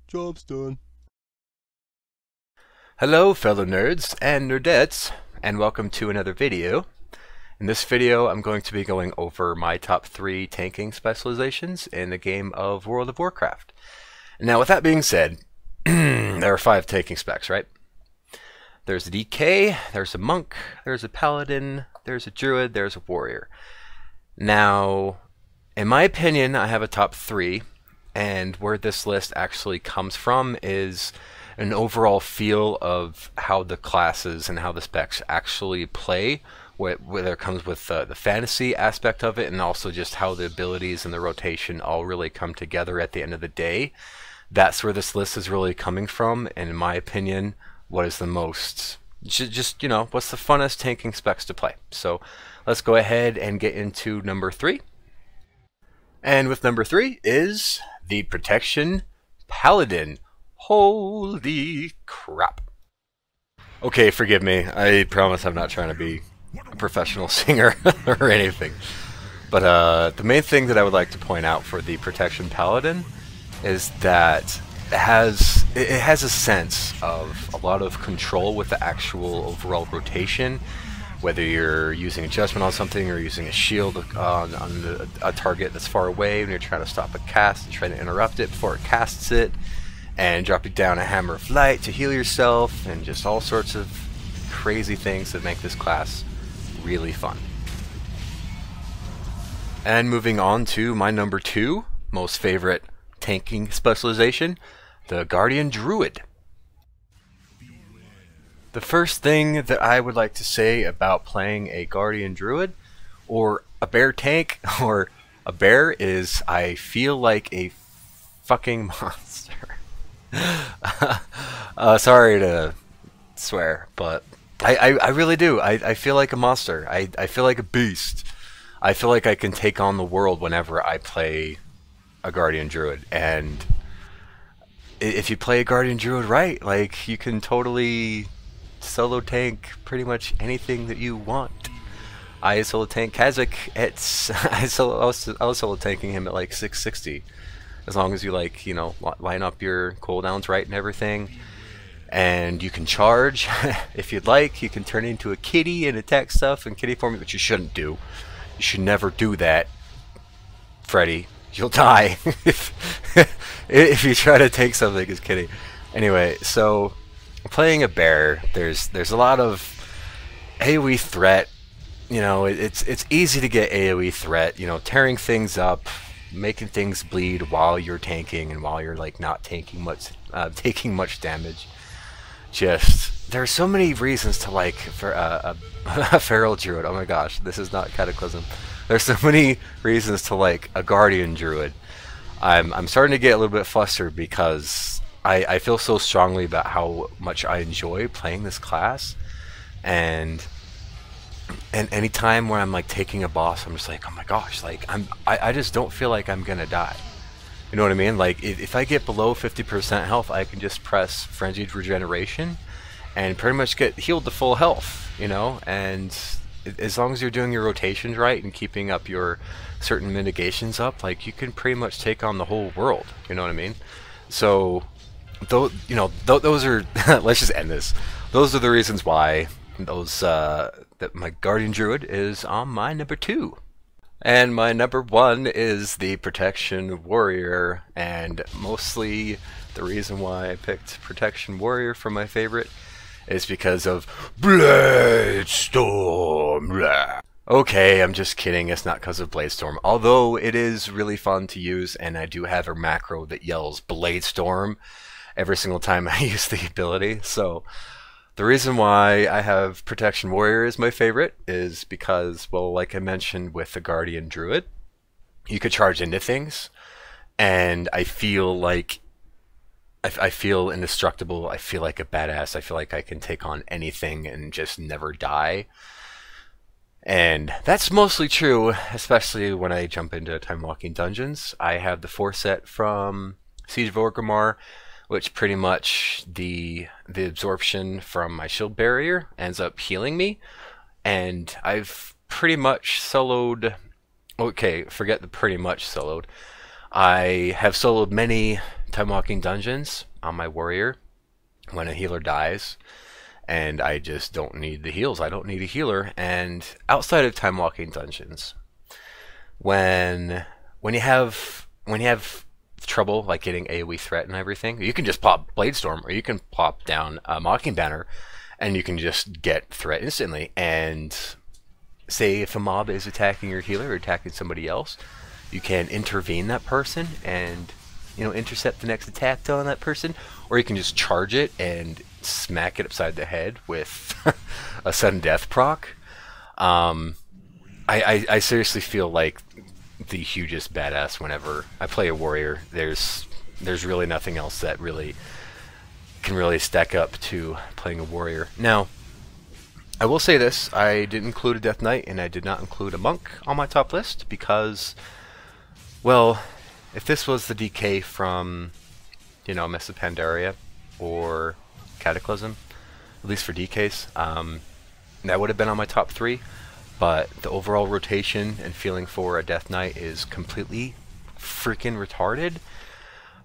Job's done. Hello fellow nerds and nerdettes, and welcome to another video. In this video I'm going to be going over my top 3 tanking specializations in the game of World of Warcraft. Now with that being said, there are 5 tanking specs, right? There's a DK, there's a monk, there's a paladin, there's a druid, there's a warrior. Now, in my opinion, I have a top 3, and where this list actually comes from is an overall feel of how the classes and how the specs actually play, whether it comes with the fantasy aspect of it and also just how the abilities and the rotation all really come together at the end of the day. That's where this list is really coming from, and in my opinion, what is the most, just, you know, what's the funnest tanking specs to play. So let's go ahead and get into number 3. And with number 3 is the Protection Paladin. Holy crap. Okay, forgive me. I promise I'm not trying to be a professional singer or anything. But the main thing that I would like to point out for the Protection Paladin is that it has a sense of a lot of control with the actual overall rotation. Whether you're using a judgment on something or using a shield on a target that's far away when you're trying to stop a cast and trying to interrupt it before it casts it, and dropping down a hammer of light to heal yourself, and just all sorts of crazy things that make this class really fun. And moving on to my number 2 most favorite tanking specialization, the Guardian Druid. The first thing that I would like to say about playing a Guardian Druid or a bear tank or a bear is I feel like a fucking monster. Sorry to swear, but I really do. I feel like a monster. I feel like a beast. I feel like I can take on the world whenever I play a Guardian Druid. And if you play a Guardian Druid right, like, you can totally solo tank pretty much anything that you want. I solo tank Kazakh I was solo tanking him at like 660. As long as you, like, you know, line up your cooldowns right and everything. And you can charge if you'd like. You can turn into a kitty and attack stuff in kitty form, which you shouldn't do. You should never do that, Freddy. You'll die if you try to take something as kitty. Anyway, so playing a bear, there's a lot of AoE threat. You know, it's easy to get AoE threat. You know, tearing things up, making things bleed while you're tanking and while you're like not taking much damage. Just, there are so many reasons to like for a feral druid. Oh my gosh, this is not Cataclysm. There's so many reasons to like a Guardian Druid. I'm starting to get a little bit flustered because I feel so strongly about how much I enjoy playing this class, and any time where I'm like taking a boss, I'm just like, oh my gosh, like I just don't feel like I'm gonna die. You know what I mean? Like if I get below 50% health, I can just press Frenzied Regeneration and pretty much get healed to full health. You know, and as long as you're doing your rotations right and keeping up your certain mitigations up, like, you can pretty much take on the whole world. You know what I mean? So, though, you know, those are let's just end this. Those are the reasons why that my Guardian Druid is on my number 2. And my number 1 is the Protection Warrior, and mostly the reason why I picked Protection Warrior for my favorite is because of Bladestorm. Okay, I'm just kidding, it's not because of Bladestorm, although it is really fun to use, and I do have a macro that yells Bladestorm every single time I use the ability. So the reason why I have Protection Warrior as my favorite is because, well, like I mentioned with the Guardian Druid, you could charge into things, and I feel like I feel indestructible. I feel like a badass. I feel like I can take on anything and just never die. And that's mostly true, especially when I jump into Time Walking Dungeons. I have the 4 set from Siege of Orgrimmar, which pretty much the absorption from my shield barrier ends up healing me, and I've pretty much soloed. Okay, forget the pretty much soloed. I have soloed many time walking dungeons on my warrior when a healer dies and I just don't need the heals. I don't need a healer. And outside of time walking dungeons, when you have trouble like getting AoE threat and everything, you can just pop Bladestorm, or you can pop down a Mocking Banner, and you can just get threat instantly. And say if a mob is attacking your healer or attacking somebody else, you can intervene that person and, you know, intercept the next attack on that person, or you can just charge it and smack it upside the head with a sudden death proc. I seriously feel like the hugest badass whenever I play a warrior. There's really nothing else that really can really stack up to playing a warrior. Now, I will say this: I did include a Death Knight and I did not include a monk on my top list because, well, if this was the DK from, you know, Mists of Pandaria or Cataclysm, at least for DKs, that would have been on my top 3. But the overall rotation and feeling for a Death Knight is completely freaking retarded.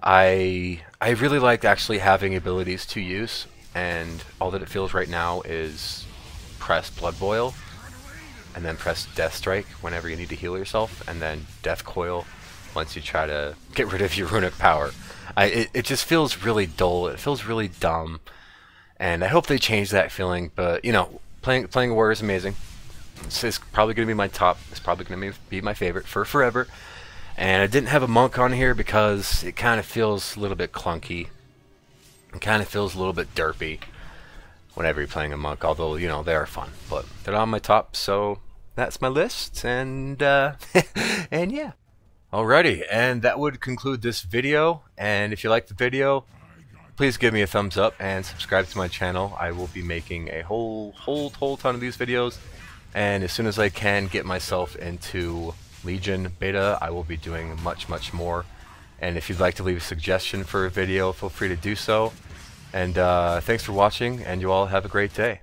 I really liked actually having abilities to use, and all that it feels right now is press Blood Boil, and then press Death Strike whenever you need to heal yourself, and then Death Coil once you try to get rid of your runic power. It just feels really dull. It feels really dumb, and I hope they change that feeling. But you know, playing a warrior is amazing. It's probably going to be my top. It's probably going to be my favorite for forever. And I didn't have a monk on here because it kind of feels a little bit clunky. It kind of feels a little bit derpy whenever you're playing a monk. Although, you know, they are fun. But they're on my top, so that's my list. And, and yeah. Alrighty, and that would conclude this video. And if you liked the video, please give me a thumbs up and subscribe to my channel. I will be making a whole ton of these videos. And as soon as I can get myself into Legion beta, I will be doing much more. And if you'd like to leave a suggestion for a video, feel free to do so. And thanks for watching, and you all have a great day.